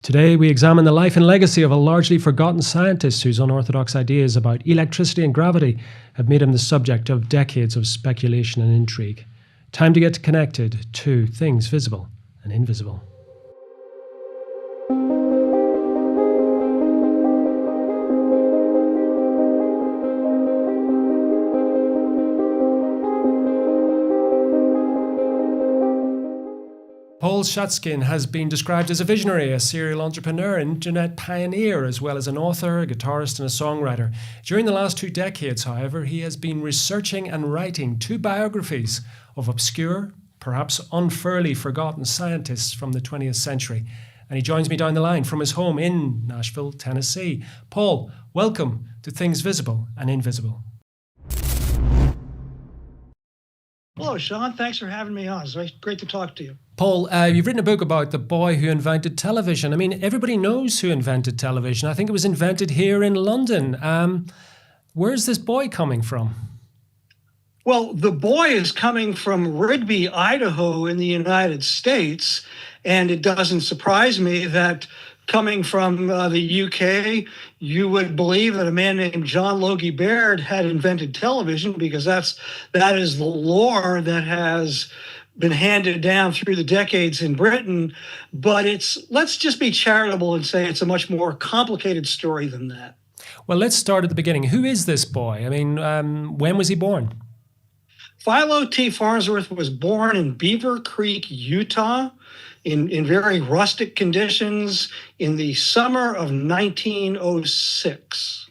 Today, we examine the life and legacy of a largely forgotten scientist whose unorthodox ideas about electricity and gravity have made him the subject of decades of speculation and intrigue. Time to get connected to things visible and invisible. Paul Schatzkin has been described as a visionary, a serial entrepreneur, internet pioneer, as well as an author, a guitarist, and a songwriter. During the last 2 decades, however, he has been researching and writing 2 biographies of obscure, perhaps unfairly forgotten scientists from the 20th century. And he joins me down the line from his home in Nashville, Tennessee. Paul, welcome to Things Visible and Invisible. Hello, Sean. Thanks for having me on. It's great to talk to you. Paul, you've written a book about the boy who invented television. I mean, everybody knows who invented television. I think it was invented here in London. Where's this boy coming from? Well, the boy is coming from Rigby, Idaho in the United States, and it doesn't surprise me that coming from the UK, you would believe that a man named John Logie Baird had invented television, because that is the lore that has been handed down through the decades in Britain. But let's just be charitable and say it's a much more complicated story than that. Well, let's start at the beginning. Who is this boy? I mean, when was he born? Philo T. Farnsworth was born in Beaver Creek, Utah, in very rustic conditions in the summer of 1906.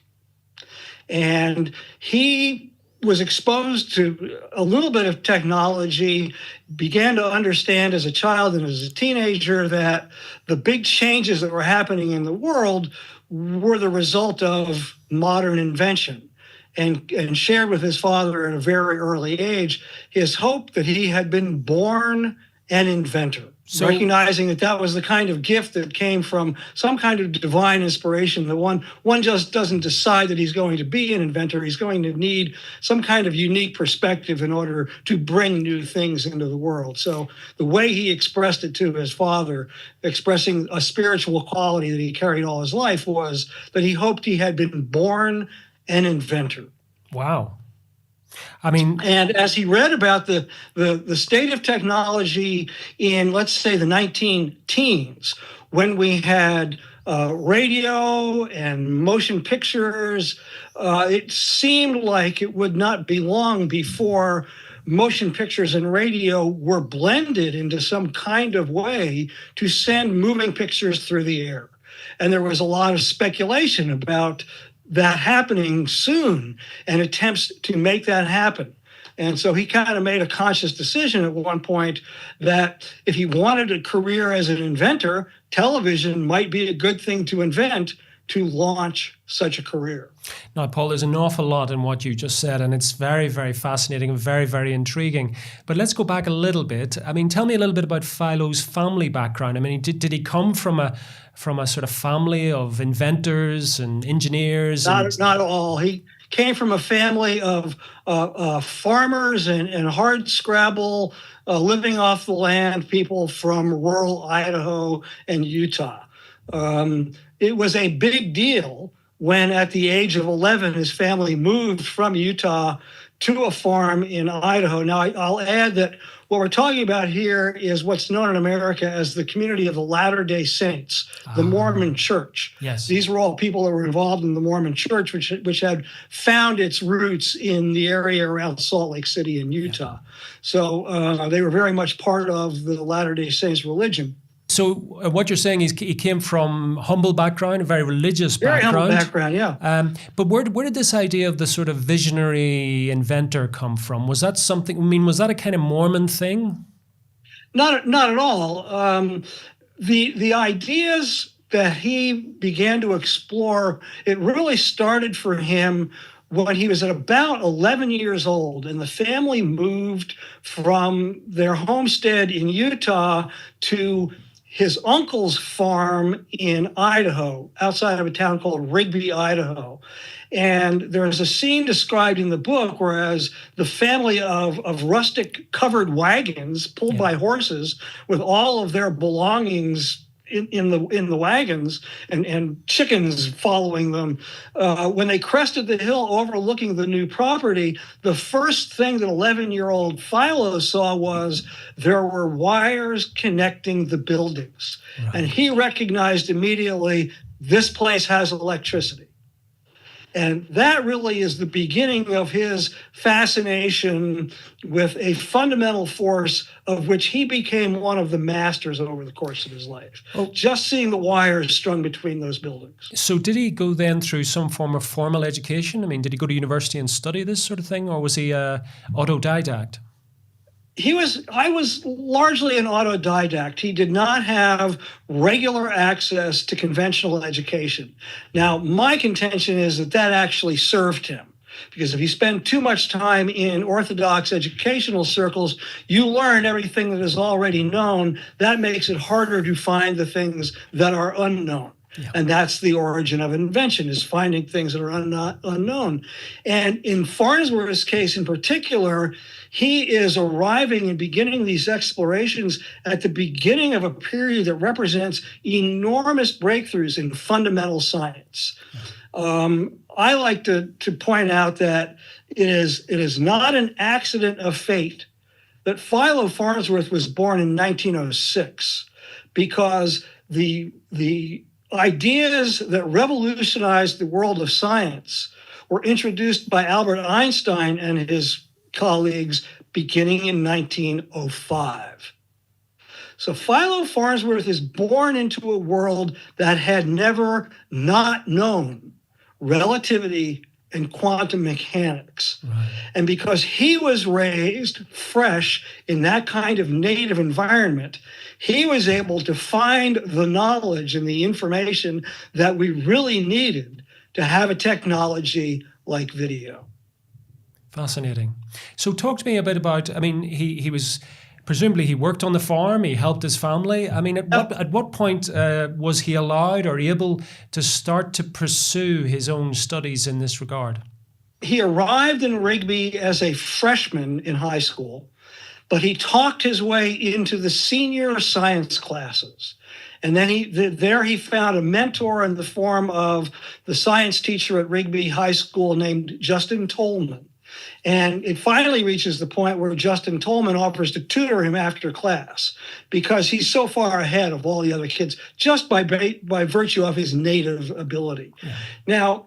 And he was exposed to a little bit of technology, began to understand as a child and as a teenager that the big changes that were happening in the world were the result of modern invention. And shared with his father at a very early age his hope that he had been born an inventor, recognizing that was the kind of gift that came from some kind of divine inspiration. That one just doesn't decide that he's going to be an inventor. He's going to need some kind of unique perspective in order to bring new things into the world. So the way he expressed it to his father, expressing a spiritual quality that he carried all his life, was that he hoped he had been born an inventor. Wow. I mean, and as he read about the state of technology in, let's say, the 19-teens, when we had radio and motion pictures, it seemed like it would not be long before motion pictures and radio were blended into some kind of way to send moving pictures through the air. And there was a lot of speculation about that happening soon and attempts to make that happen. And so he kind of made a conscious decision at one point that if he wanted a career as an inventor, television might be a good thing to invent to launch such a career. Now, Paul, there's an awful lot in what you just said, and it's very, very fascinating and very, very intriguing. But let's go back a little bit. I mean, tell me a little bit about Philo's family background. I mean, did he come from a sort of family of inventors and engineers? Not at all. He came from a family of farmers and hard scrabble, living off the land people from rural Idaho and Utah. It was a big deal when at the age of 11, his family moved from Utah to a farm in Idaho. Now, I'll add that what we're talking about here is what's known in America as the community of the Latter-day Saints, the Mormon Church. Yes. These were all people that were involved in the Mormon Church, which had found its roots in the area around Salt Lake City in Utah. Yeah. So they were very much part of the Latter-day Saints religion. So what you're saying is he came from humble background, a very religious background. Very humble background, yeah. But where did this idea of the sort of visionary inventor come from? Was that something, I mean, was that a kind of Mormon thing? Not at all. The ideas that he began to explore, it really started for him when he was at about 11 years old, and the family moved from their homestead in Utah to his uncle's farm in Idaho, outside of a town called Rigby, Idaho. And there is a scene described in the book whereas the family of rustic covered wagons pulled by horses with all of their belongings in the wagons and chickens following them. When they crested the hill overlooking the new property, the first thing that 11-year-old Philo saw was there were wires connecting the buildings. Right. And he recognized immediately, this place has electricity. And that really is the beginning of his fascination with a fundamental force of which he became one of the masters over the course of his life. Oh. Just seeing the wires strung between those buildings. So did he go then through some form of formal education? I mean, did he go to university and study this sort of thing, or was he autodidact? I was largely an autodidact. He did not have regular access to conventional education. Now, my contention is that actually served him, because if you spend too much time in orthodox educational circles, you learn everything that is already known. That makes it harder to find the things that are unknown. Yeah. And that's the origin of invention, is finding things that are unknown. And in Farnsworth's case in particular, he is arriving and beginning these explorations at the beginning of a period that represents enormous breakthroughs in fundamental science. I like to point out that it is not an accident of fate that Philo Farnsworth was born in 1906, because the ideas that revolutionized the world of science were introduced by Albert Einstein and his colleagues beginning in 1905. So Philo Farnsworth is born into a world that had never not known relativity and quantum mechanics. Right. And because he was raised fresh in that kind of native environment, he was able to find the knowledge and the information that we really needed to have a technology like video. Fascinating. So talk to me a bit about, I mean, he was, presumably he worked on the farm, he helped his family. I mean, at what point was he allowed or able to start to pursue his own studies in this regard? He arrived in Rigby as a freshman in high school, but he talked his way into the senior science classes. And then he found a mentor in the form of the science teacher at Rigby High School named Justin Tolman. And it finally reaches the point where Justin Tolman offers to tutor him after class, because he's so far ahead of all the other kids just by virtue of his native ability. Yeah. Now,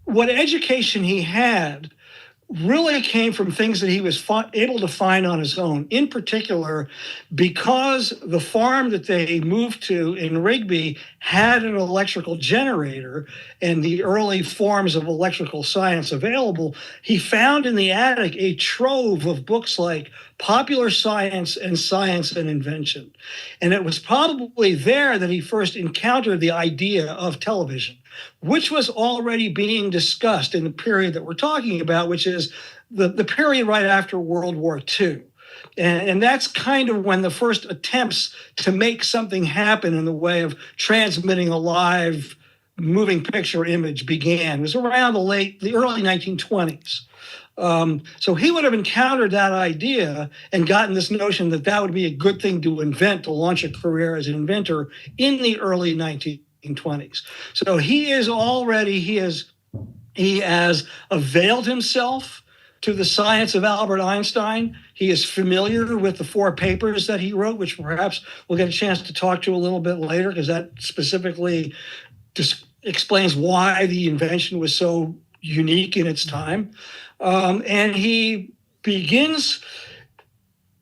what education he had really came from things that he was able to find on his own. In particular, because the farm that they moved to in Rigby had an electrical generator and the early forms of electrical science available, he found in the attic a trove of books like Popular Science and Science and Invention. And it was probably there that he first encountered the idea of television, which was already being discussed in the period that we're talking about, which is the period right after World War II. And that's kind of when the first attempts to make something happen in the way of transmitting a live moving picture image began. It was around the early 1920s. So he would have encountered that idea and gotten this notion that would be a good thing to invent, to launch a career as an inventor in the early 1920s. So he has availed himself to the science of Albert Einstein. He is familiar with the 4 papers that he wrote, which perhaps we'll get a chance to talk to a little bit later, because that specifically explains why the invention was so unique in its time. And he begins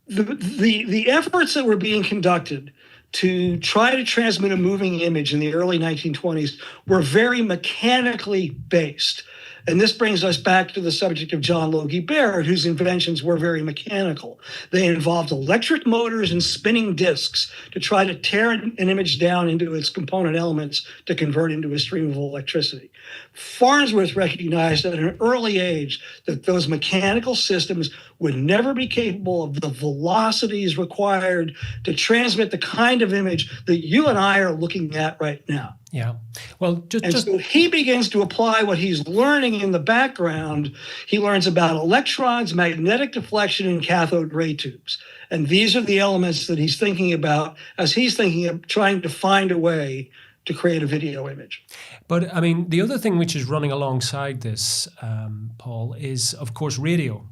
the efforts that were being conducted to try to transmit a moving image in the early 1920s were very mechanically based. And this brings us back to the subject of John Logie Baird, whose inventions were very mechanical. They involved electric motors and spinning discs to try to tear an image down into its component elements to convert into a stream of electricity. Farnsworth recognized at an early age that those mechanical systems would never be capable of the velocities required to transmit the kind of image that you and I are looking at right now. Yeah. Well, just so he begins to apply what he's learning in the background. He learns about electrons, magnetic deflection, and cathode ray tubes. And these are the elements that he's thinking about as he's thinking of trying to find a way to create a video image. But I mean, the other thing which is running alongside this, Paul, is of course radio.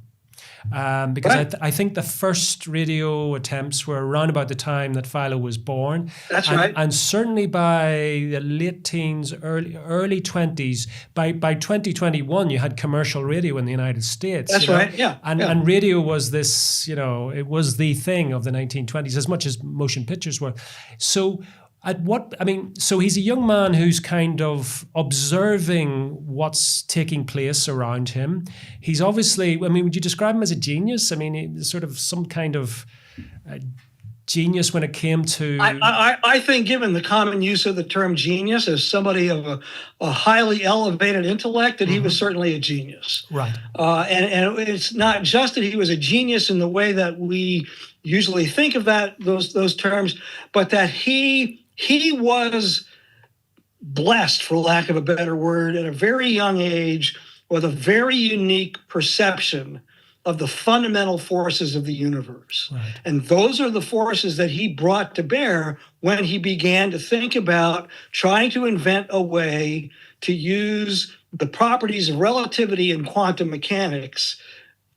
Because Right. I think the first radio attempts were around about the time that Philo was born. That's right. And certainly by the late teens, early 20s, by 2021, you had commercial radio in the United States. That's right, yeah. And radio was this, it was the thing of the 1920s, as much as motion pictures were. So so he's a young man who's kind of observing what's taking place around him. He's obviously, would you describe him as a genius? I mean, he's sort of some kind of genius when it came to... I think, given the common use of the term genius, as somebody of a highly elevated intellect, that he was certainly a genius. Right. And it's not just that he was a genius in the way that we usually think of those terms, but that he was blessed, for lack of a better word, at a very young age with a very unique perception of the fundamental forces of the universe. Right. And those are the forces that he brought to bear when he began to think about trying to invent a way to use the properties of relativity and quantum mechanics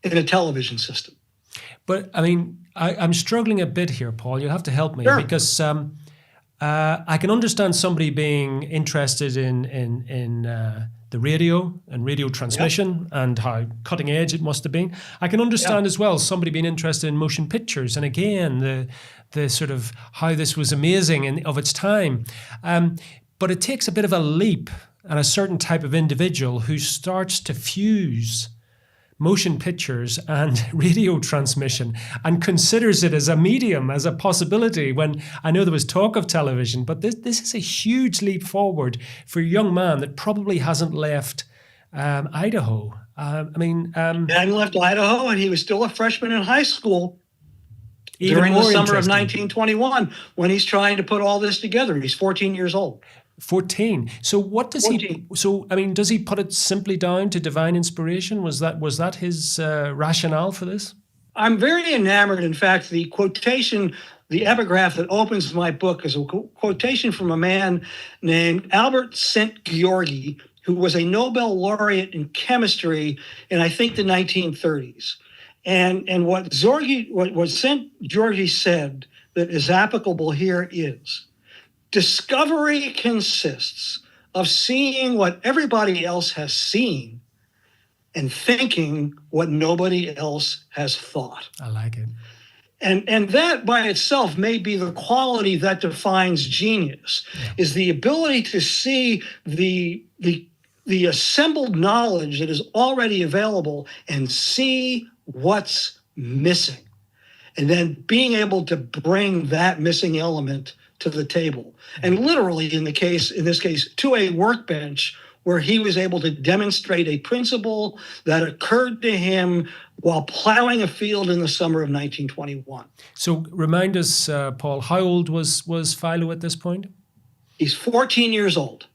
in a television system. But I mean, I'm struggling a bit here, Paul. You'll have to help me. Sure. Because I can understand somebody being interested in the radio and radio transmission and how cutting edge it must have been. I can understand as well somebody being interested in motion pictures, and again the sort of how this was amazing of its time. But it takes a bit of a leap and a certain type of individual who starts to fuse motion pictures and radio transmission and considers it as a medium, as a possibility, when I know there was talk of television. But this is a huge leap forward for a young man that probably hasn't left Idaho. He hadn't left Idaho, and he was still a freshman in high school even during the more summer of interesting. 1921 when he's trying to put all this together. He's 14 years old. 14. So what does 14. does he put it simply down to divine inspiration? Was that his rationale for this? I'm very enamored. In fact, the quotation, the epigraph that opens my book is a quotation from a man named Albert Szent-Györgyi, who was a Nobel laureate in chemistry in, I think, the 1930s. And what Szent-Györgyi said that is applicable here is, discovery consists of seeing what everybody else has seen and thinking what nobody else has thought. I like it. And that by itself may be the quality that defines genius, is the ability to see the assembled knowledge that is already available and see what's missing. And then being able to bring that missing element to the table. And literally in this case, to a workbench where he was able to demonstrate a principle that occurred to him while plowing a field in the summer of 1921. So remind us, Paul, how old was Philo at this point? He's 14 years old.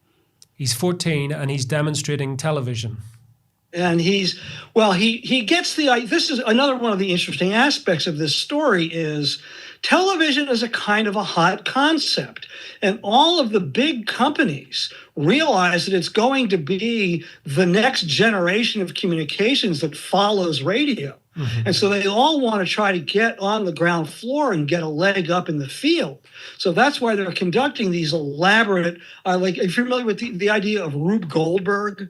He's 14 and he's demonstrating television. And he gets this is another one of the interesting aspects of this story is television is a kind of a hot concept. And all of the big companies realize that it's going to be the next generation of communications that follows radio. Mm-hmm. And so they all want to try to get on the ground floor and get a leg up in the field. So that's why they're conducting these elaborate, if you're familiar with the idea of Rube Goldberg,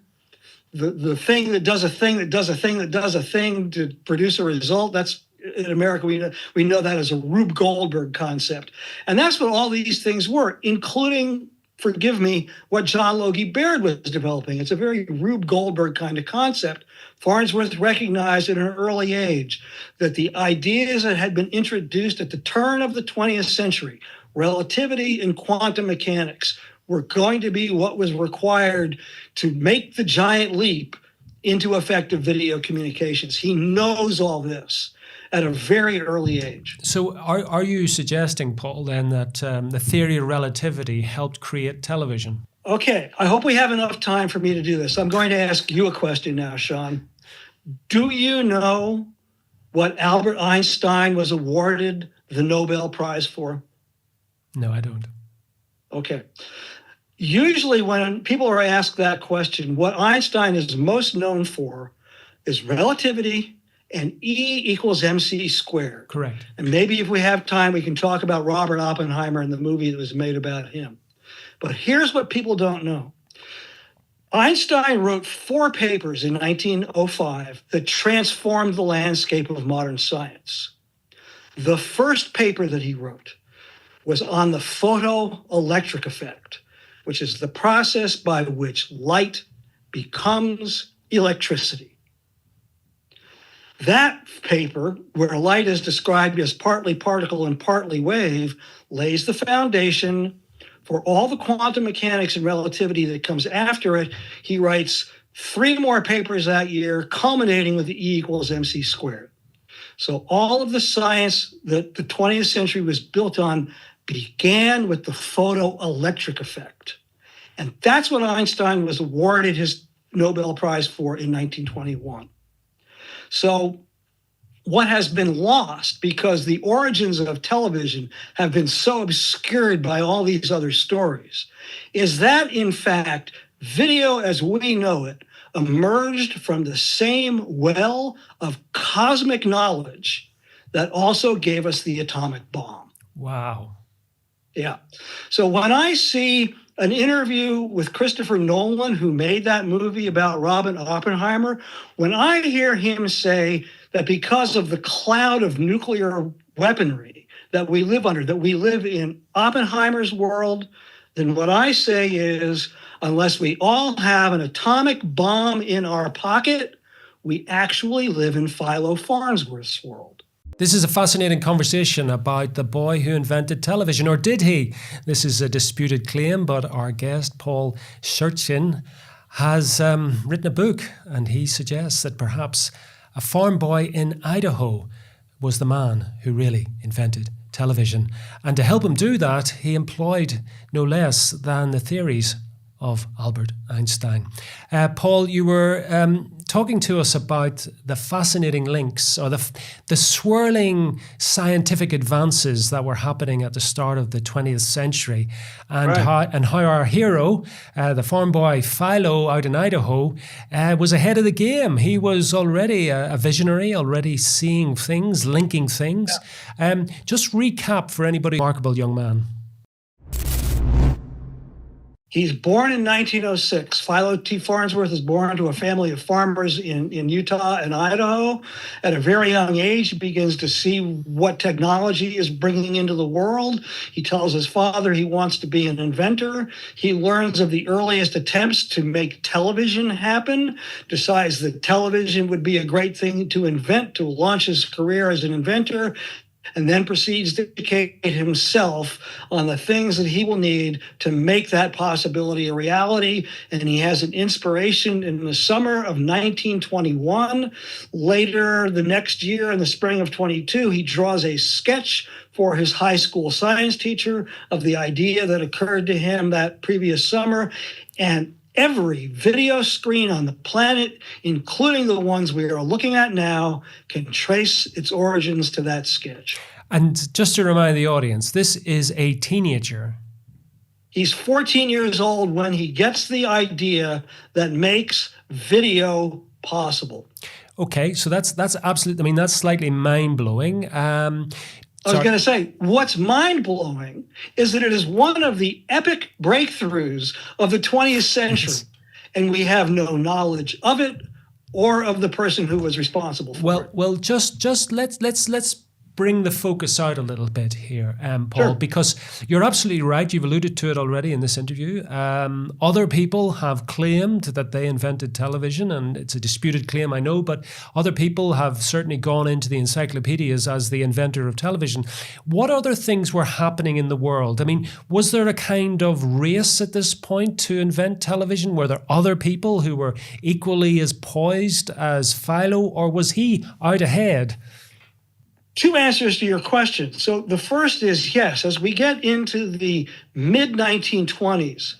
the thing that does a thing that does a thing that does a thing to produce a result, that's in America, we know that as a Rube Goldberg concept. And that's what all these things were, including, forgive me, what John Logie Baird was developing. It's a very Rube Goldberg kind of concept. Farnsworth recognized at an early age that the ideas that had been introduced at the turn of the 20th century, relativity and quantum mechanics, were going to be what was required to make the giant leap into effective video communications. He knows all this. at a very early age. So are you suggesting, Paul, then that the theory of relativity helped create television? Okay, I hope we have enough time for me to do this. I'm going to ask you a question now, Sean. Do you know what Albert Einstein was awarded the Nobel Prize for? No, I don't. Okay. Usually when people are asked that question, what Einstein is most known for is relativity and E equals mc squared. Correct. And maybe if we have time, we can talk about Robert Oppenheimer and the movie that was made about him. But here's what people don't know. Einstein wrote 4 papers in 1905 that transformed the landscape of modern science. The first paper that he wrote was on the photoelectric effect, which is the process by which light becomes electricity. That paper, where light is described as partly particle and partly wave, lays the foundation for all the quantum mechanics and relativity that comes after it. He writes 3 more papers that year, culminating with the E equals mc squared. So all of the science that the 20th century was built on began with the photoelectric effect. And that's what Einstein was awarded his Nobel Prize for in 1921. So what has been lost, because the origins of television have been so obscured by all these other stories, is that, in fact, video as we know it emerged from the same well of cosmic knowledge that also gave us the atomic bomb. Wow. Yeah. So when I see an interview with Christopher Nolan, who made that movie about Robert Oppenheimer, when I hear him say that because of the cloud of nuclear weaponry that we live under, that we live in Oppenheimer's world, then what I say is, unless we all have an atomic bomb in our pocket, we actually live in Philo Farnsworth's world. This is a fascinating conversation about the boy who invented television, or did he? This is a disputed claim, but our guest, Paul Schatzkin, has written a book, and he suggests that perhaps a farm boy in Idaho was the man who really invented television. And to help him do that, he employed no less than the theories of Albert Einstein. Paul, you were talking to us about the fascinating links, or the swirling scientific advances that were happening at the start of the 20th century, and Right. how our hero, the farm boy Philo out in Idaho, was ahead of the game. He was already a visionary, already seeing things, linking things. Just recap for anybody, remarkable young man. He's born in 1906. Philo T. Farnsworth is born to a family of farmers in Utah and Idaho. At a very young age, he begins to see what technology is bringing into the world. He tells his father he wants to be an inventor. He learns of the earliest attempts to make television happen, decides that television would be a great thing to invent, to launch his career as an inventor, and then proceeds to educate himself on the things that he will need to make that possibility a reality. And he has an inspiration in the summer of 1921. Later, the next year, in the spring of 22, he draws a sketch for his high school science teacher of the idea that occurred to him that previous summer. And every video screen on the planet, including the ones we are looking at now, can trace its origins to that sketch. And just to remind the audience, this is a teenager. He's 14 years old when he gets the idea that makes video possible. Okay, so that's absolutely, I mean, that's slightly mind-blowing. I was going to say, what's mind-blowing is that it is one of the epic breakthroughs of the 20th century, and we have no knowledge of it or of the person who was responsible for it. Well, just let's bring the focus out a little bit here, Paul, Sure. because you're absolutely right. You've alluded to it already in this interview. Other people have claimed that they invented television, and it's a disputed claim, I know, but other people have certainly gone into the encyclopedias as the inventor of television. What other things were happening in the world? I mean, was there a kind of race at this point to invent television? Were there other people who were equally as poised as Philo, or was he out ahead? two answers to your question. So the first is yes, as we get into the mid 1920s,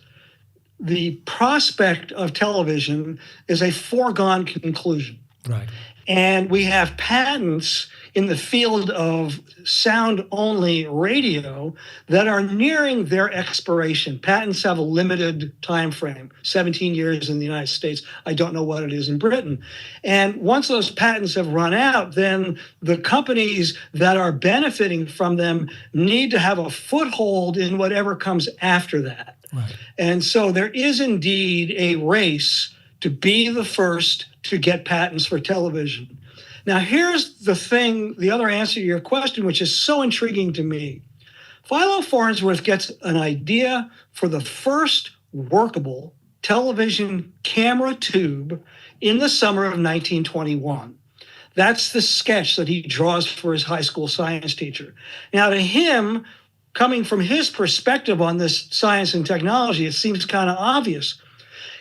the prospect of television is a foregone conclusion. Right. And we have patents in the field of sound-only radio that are nearing their expiration. Patents have a limited time frame, 17 years in the United States. I don't know what it is in Britain. And once those patents have run out, then the companies that are benefiting from them need to have a foothold in whatever comes after that. Right. And so there is indeed a race to be the first to get patents for television. Now, here's the thing, the other answer to your question, which is so intriguing to me. Philo Farnsworth gets an idea for the first workable television camera tube in the summer of 1921. That's the sketch that he draws for his high school science teacher. Now, to him, coming from his perspective on this science and technology, it seems kind of obvious.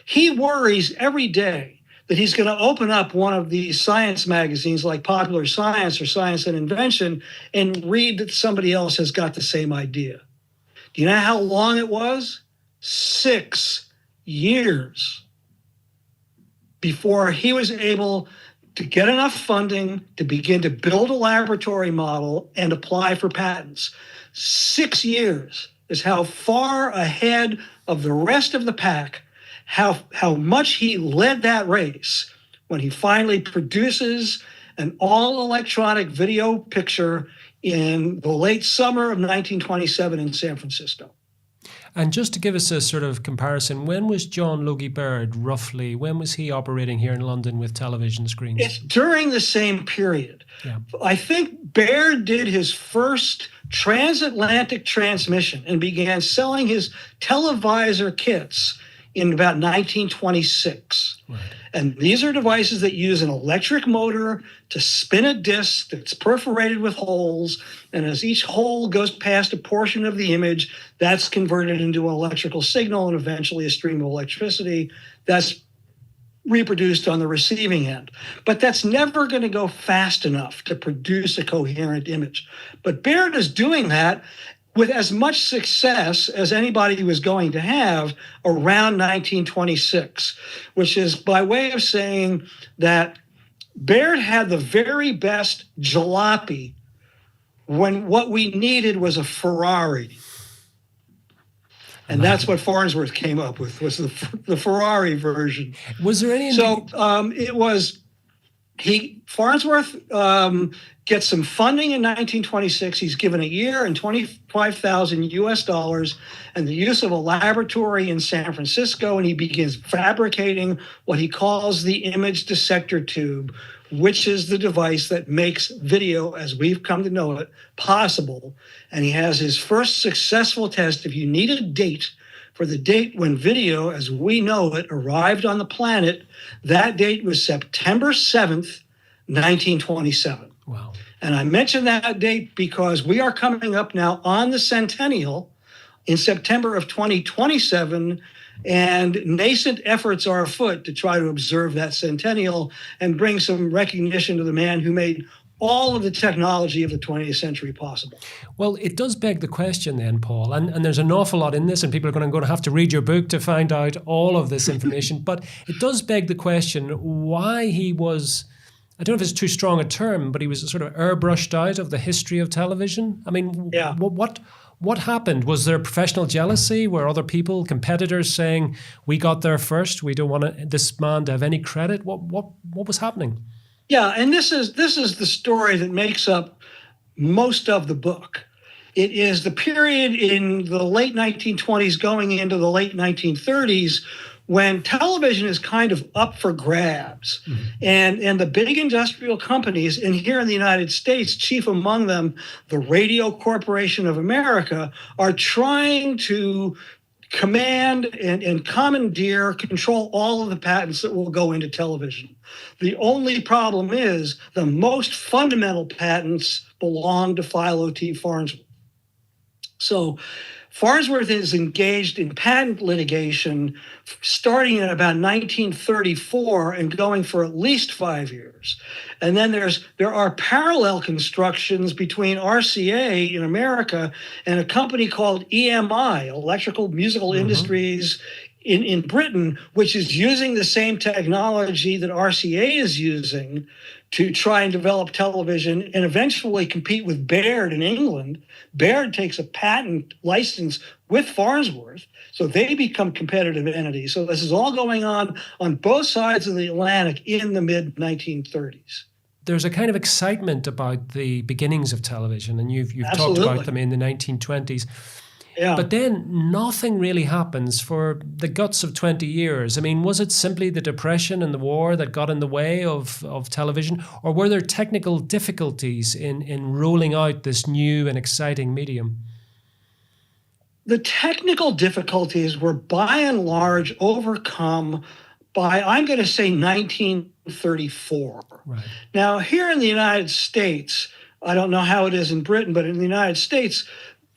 He worries every day that he's going to open up one of these science magazines like Popular Science or Science and Invention and read that somebody else has got the same idea. Do you know how long it was? 6 years before he was able to get enough funding to begin to build a laboratory model and apply for patents. 6 years is how far ahead of the rest of the pack, how much he led that race when he finally produces an all-electronic video picture in the late summer of 1927 in San Francisco. And just to give us a sort of comparison, when was John Logie Baird roughly? When was he operating here in London with television screens? It's during the same period. Yeah. I think Baird did his first transatlantic transmission and began selling his televisor kits in about 1926. Right. And these are devices that use an electric motor to spin a disc that's perforated with holes. And as each hole goes past a portion of the image, that's converted into an electrical signal and eventually a stream of electricity that's reproduced on the receiving end. But that's never going to go fast enough to produce a coherent image. But Baird is doing that with as much success as anybody was going to have around 1926, which is by way of saying that Baird had the very best jalopy when what we needed was a Ferrari. And that's what Farnsworth came up with, was the Ferrari version. Was there any... Farnsworth gets some funding in 1926. He's given a year and $25,000 and the use of a laboratory in San Francisco, and he begins fabricating what he calls the image dissector tube, which is the device that makes video, as we've come to know it, possible. And he has his first successful test. If you need a date for the date when video, as we know it, arrived on the planet, that date was September 7th, 1927. Wow. And I mention that date because we are coming up now on the centennial in September of 2027, and nascent efforts are afoot to try to observe that centennial and bring some recognition to the man who made all of the technology of the 20th century possible. Well, it does beg the question then, Paul, and there's an awful lot in this, and people are going to have to read your book to find out all of this information, but it does beg the question why he was, I don't know if it's too strong a term, but he was sort of airbrushed out of the history of television. I mean, yeah. What happened? Was there professional jealousy? Were other people, competitors, saying, we got there first, we don't want this man to have any credit? What was happening? Yeah, and this is the story that makes up most of the book. It is the period in the late 1920s going into the late 1930s when television is kind of up for grabs. Mm-hmm. And the big industrial companies, and here in the United States, chief among them, the Radio Corporation of America, are trying to command and commandeer, control all of the patents that will go into television. The only problem is the most fundamental patents belong to Philo T. Farnsworth. So Farnsworth is engaged in patent litigation starting in about 1934 and going for at least 5 years. And then there are parallel constructions between RCA in America and a company called EMI, Electrical Musical Industries in Britain, which is using the same technology that RCA is using to try and develop television and eventually compete with Baird in England. Baird takes a patent license with Farnsworth, so they become competitive entities. So this is all going on both sides of the Atlantic in the mid-1930s. There's a kind of excitement about the beginnings of television, and you've talked about them in the 1920s. Yeah. But then nothing really happens for the guts of 20 years. I mean, was it simply the Depression and the war that got in the way of television? Or were there technical difficulties in rolling out this new and exciting medium? The technical difficulties were by and large overcome by, I'm going to say, 1934. Right. Now, here in the United States, I don't know how it is in Britain, but in the United States,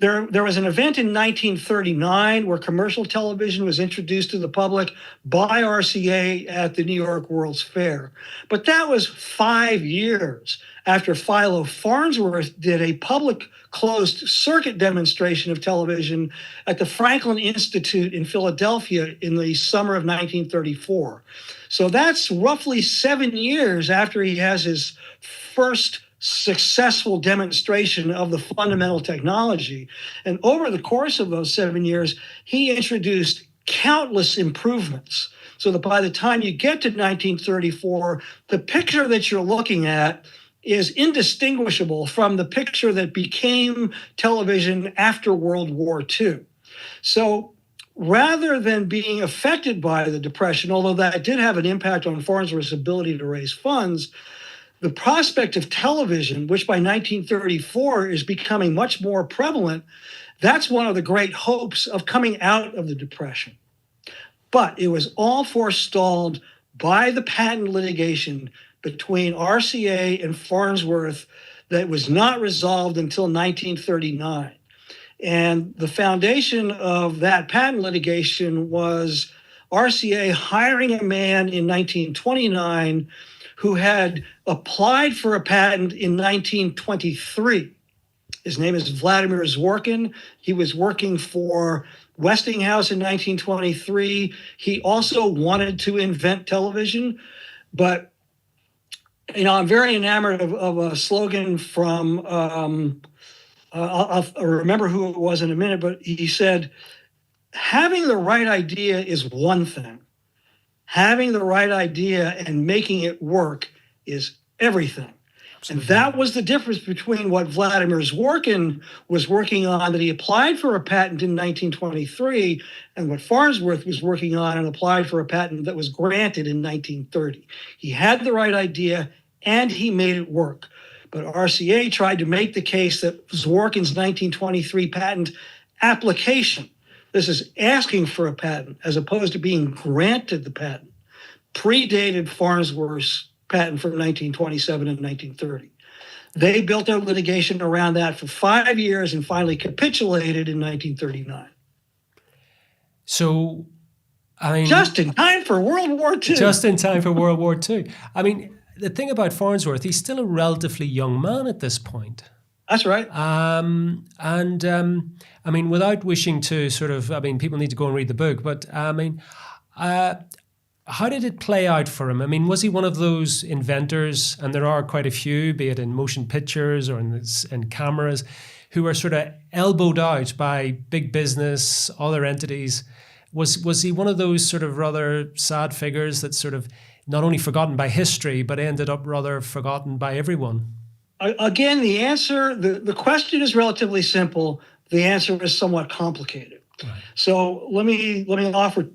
there was an event in 1939 where commercial television was introduced to the public by RCA at the New York World's Fair. But that was 5 years after Philo Farnsworth did a public closed circuit demonstration of television at the Franklin Institute in Philadelphia in the summer of 1934. So that's roughly 7 years after he has his first successful demonstration of the fundamental technology. And over the course of those 7 years, he introduced countless improvements so that by the time you get to 1934, the picture that you're looking at is indistinguishable from the picture that became television after World War II. So rather than being affected by the Depression, although that did have an impact on Farnsworth's ability to raise funds, the prospect of television, which by 1934 is becoming much more prevalent, that's one of the great hopes of coming out of the Depression. But it was all forestalled by the patent litigation between RCA and Farnsworth that was not resolved until 1939. And the foundation of that patent litigation was RCA hiring a man in 1929 who had applied for a patent in 1923. His name is Vladimir Zworykin. He was working for Westinghouse in 1923. He also wanted to invent television, but I'm very enamored of a slogan from, I'll remember who it was in a minute, but he said, having the right idea is one thing. Having the right idea and making it work is everything. Absolutely. And that was the difference between what Vladimir Zworykin was working on that he applied for a patent in 1923 and what Farnsworth was working on and applied for a patent that was granted in 1930. He had the right idea and he made it work. But RCA tried to make the case that Zworykin's 1923 patent application, this is asking for a patent as opposed to being granted the patent, predated Farnsworth's patent from 1927 and 1930. They built their litigation around that for 5 years and finally capitulated in 1939. So, I mean... just in time for World War II. Just in time for World War II. I mean, the thing about Farnsworth, he's still a relatively young man at this point. That's right. I mean, without wishing to sort of, people need to go and read the book, but how did it play out for him? I mean, was he one of those inventors, and there are quite a few, be it in motion pictures or in cameras, who are sort of elbowed out by big business, other entities? Was he one of those sort of rather sad figures that's sort of not only forgotten by history, but ended up rather forgotten by everyone? Again, the answer, the question is relatively simple. The answer is somewhat complicated. Right. So let me offer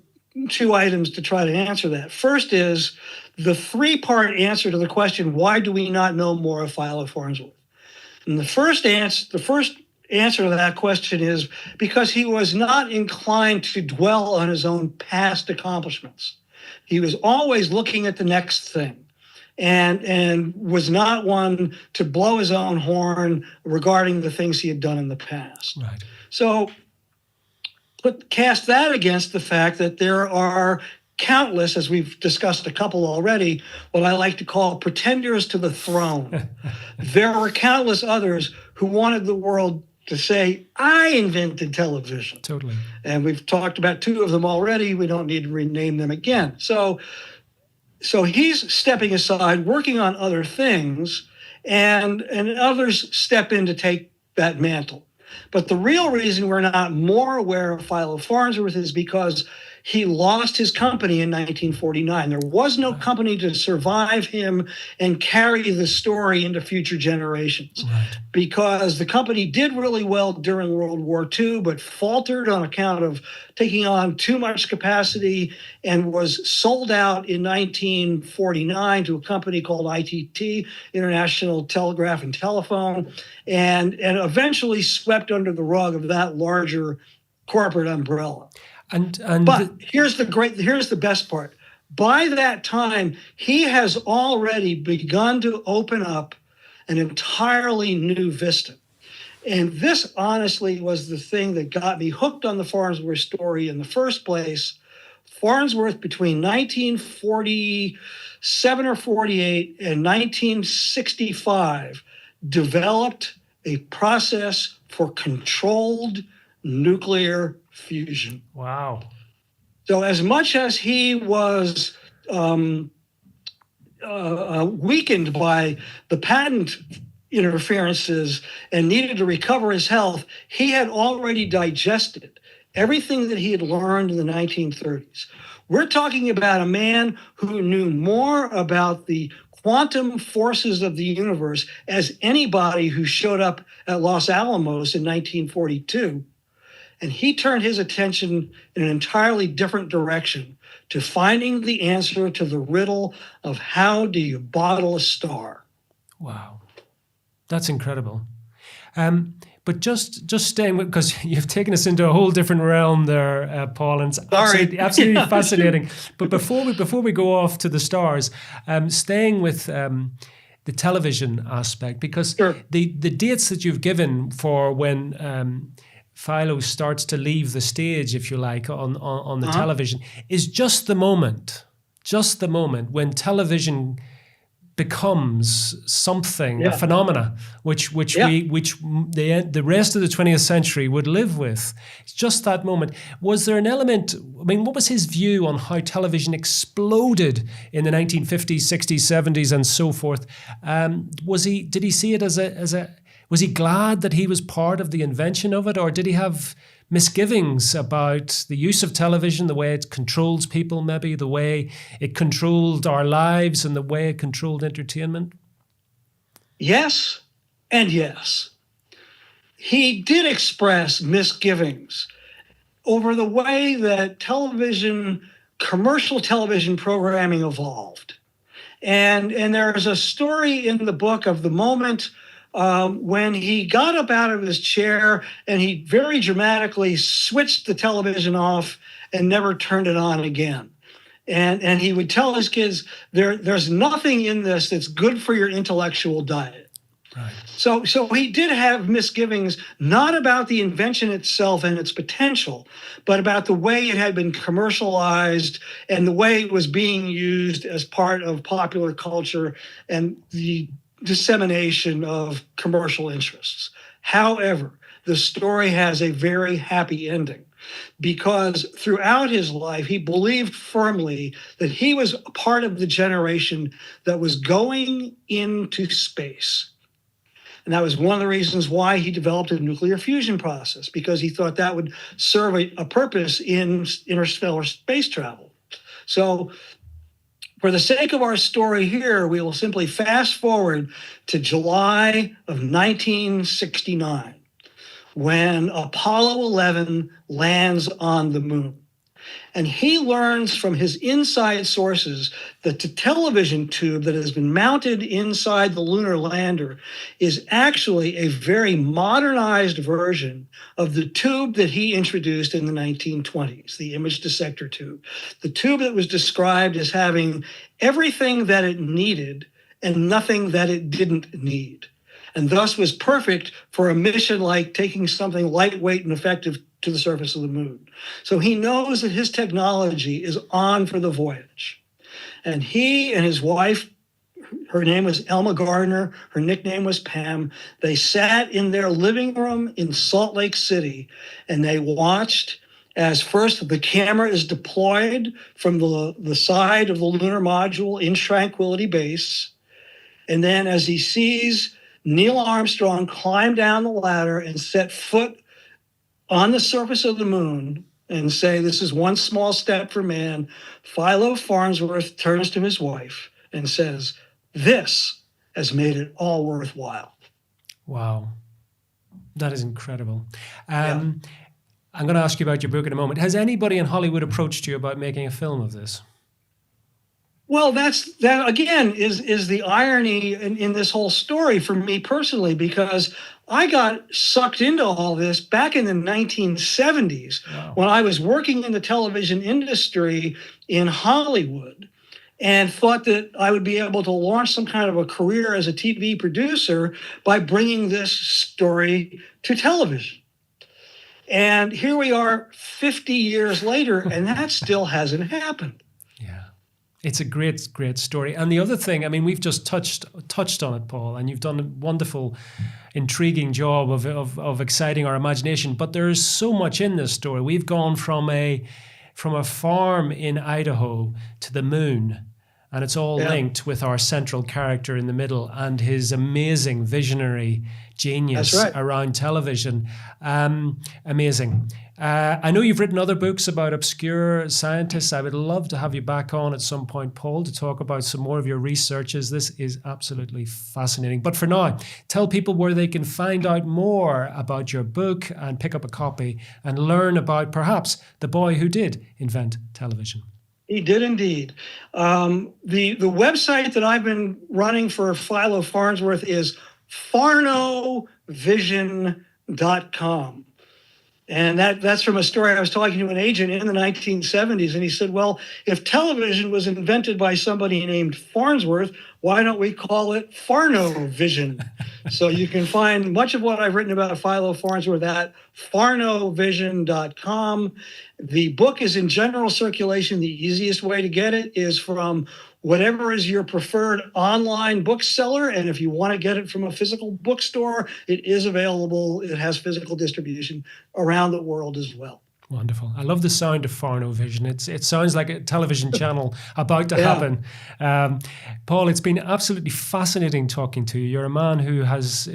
two items to try to answer that. First is the three-part answer to the question, why do we not know more of Philo Farnsworth? And the first answer to that question is because he was not inclined to dwell on his own past accomplishments. He was always looking at the next thing. And was not one to blow his own horn regarding the things he had done in the past. Right. So cast that against the fact that there are countless, as we've discussed a couple already, what I like to call pretenders to the throne. There were countless others who wanted the world to say, I invented television. Totally. And we've talked about two of them already. We don't need to rename them again. So he's stepping aside, working on other things, and others step in to take that mantle. But the real reason we're not more aware of Philo Farnsworth is because he lost his company in 1949. There was no company to survive him and carry the story into future generations. Right. Because the company did really well during World War II, but faltered on account of taking on too much capacity and was sold out in 1949 to a company called ITT, International Telegraph and Telephone, and eventually swept under the rug of that larger corporate umbrella. But here's the best part. By that time, he has already begun to open up an entirely new vista. And this honestly was the thing that got me hooked on the Farnsworth story in the first place. Farnsworth, between 1947 or 48 and 1965, developed a process for controlled nuclear fusion. Wow. So as much as he was weakened by the patent interferences and needed to recover his health, he had already digested everything that he had learned in the 1930s. We're talking about a man who knew more about the quantum forces of the universe as anybody who showed up at Los Alamos in 1942. And he turned his attention in an entirely different direction to finding the answer to the riddle of how do you bottle a star. Wow. That's incredible. But just staying with, because you've taken us into a whole different realm there, Paul, and it's absolutely fascinating. But before we go off to the stars, staying with the television aspect, because Sure. the dates that you've given for when Philo starts to leave the stage, if you like, on the television, is just the moment when television becomes something, a phenomena, which the rest of the 20th century would live with. It's just that moment. Was there an element? I mean, what was his view on how television exploded in the 1950s, 60s, 70s, and so forth? Did he see it as a? Was he glad that he was part of the invention of it, or did he have misgivings about the use of television, the way it controls people, maybe the way it controlled our lives and the way it controlled entertainment? Yes and yes. He did express misgivings over the way that commercial television programming evolved. And there's a story in the book of the moment when he got up out of his chair and he very dramatically switched the television off and never turned it on again. And he would tell his kids, there's nothing in this that's good for your intellectual diet. Right. So he did have misgivings, not about the invention itself and its potential, but about the way it had been commercialized and the way it was being used as part of popular culture and the dissemination of commercial interests. However, the story has a very happy ending because throughout his life, he believed firmly that he was a part of the generation that was going into space. And that was one of the reasons why he developed a nuclear fusion process, because he thought that would serve a purpose in interstellar space travel. So for the sake of our story here, we will simply fast forward to July of 1969, when Apollo 11 lands on the moon. And he learns from his inside sources that the television tube that has been mounted inside the lunar lander is actually a very modernized version of the tube that he introduced in the 1920s, the image dissector tube. The tube that was described as having everything that it needed and nothing that it didn't need, and thus was perfect for a mission like taking something lightweight and effective to the surface of the moon. So he knows that his technology is on for the voyage. And he and his wife, her name was Elma Gardner, her nickname was Pam, they sat in their living room in Salt Lake City and they watched as first the camera is deployed from the side of the lunar module in Tranquility Base. And then as he sees Neil Armstrong climb down the ladder and set foot on the surface of the moon and say, this is one small step for man, Philo Farnsworth turns to his wife and says, this has made it all worthwhile. Wow. That is incredible. I'm going to ask you about your book in a moment. Has anybody in Hollywood approached you about making a film of this? Well, that again is the irony in this whole story for me personally, because I got sucked into all this back in the 1970s when I was working in the television industry in Hollywood and thought that I would be able to launch some kind of a career as a TV producer by bringing this story to television. And here we are 50 years later, and that still hasn't happened. It's a great, great story. And the other thing, I mean, we've just touched on it, Paul, and you've done a wonderful, intriguing job of exciting our imagination. But there is so much in this story. We've gone from a farm in Idaho to the moon, and it's all linked with our central character in the middle and his amazing visionary genius around television. Amazing. I know you've written other books about obscure scientists. I would love to have you back on at some point, Paul, to talk about some more of your researches. This is absolutely fascinating. But for now, tell people where they can find out more about your book and pick up a copy and learn about perhaps the boy who did invent television. He did indeed. The website that I've been running for Philo Farnsworth is farnovision.com. And that's from a story I was talking to an agent in the 1970s. And he said, well, if television was invented by somebody named Farnsworth, why don't we call it Farnovision? So you can find much of what I've written about Philo Farnsworth at farnovision.com. The book is in general circulation. The easiest way to get it is from whatever is your preferred online bookseller. And if you want to get it from a physical bookstore, it is available. It has physical distribution around the world as well. Wonderful. I love the sound of Farnovision. It sounds like a television channel about to happen. Paul, it's been absolutely fascinating talking to you. You're a man who has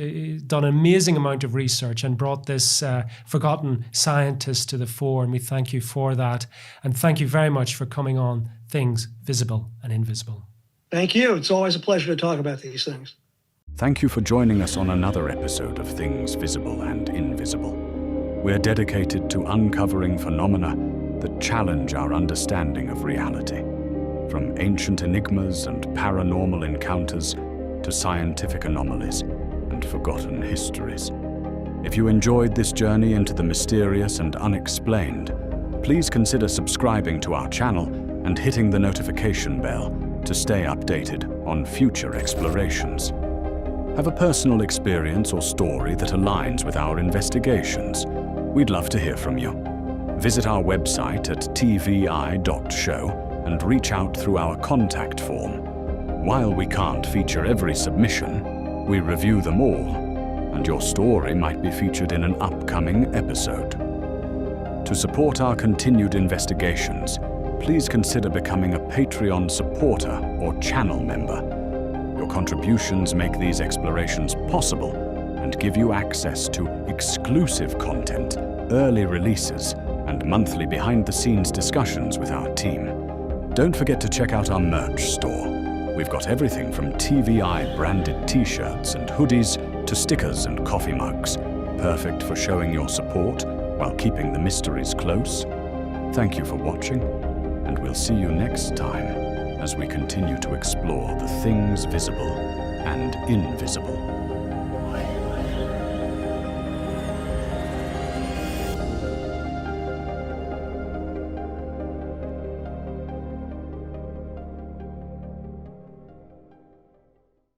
done an amazing amount of research and brought this forgotten scientist to the fore, and we thank you for that. And thank you very much for coming on Things Visible and Invisible. Thank you. It's always a pleasure to talk about these things. Thank you for joining us on another episode of Things Visible and Invisible. We're dedicated to uncovering phenomena that challenge our understanding of reality, from ancient enigmas and paranormal encounters to scientific anomalies and forgotten histories. If you enjoyed this journey into the mysterious and unexplained, please consider subscribing to our channel and hitting the notification bell to stay updated on future explorations. Have a personal experience or story that aligns with our investigations? We'd love to hear from you. Visit our website at tvi.show and reach out through our contact form. While we can't feature every submission, we review them all, and your story might be featured in an upcoming episode. To support our continued investigations, please consider becoming a Patreon supporter or channel member. Your contributions make these explorations possible and give you access to exclusive content, early releases, and monthly behind-the-scenes discussions with our team. Don't forget to check out our merch store. We've got everything from TVI-branded t-shirts and hoodies to stickers and coffee mugs, perfect for showing your support while keeping the mysteries close. Thank you for watching, and we'll see you next time as we continue to explore the things visible and invisible.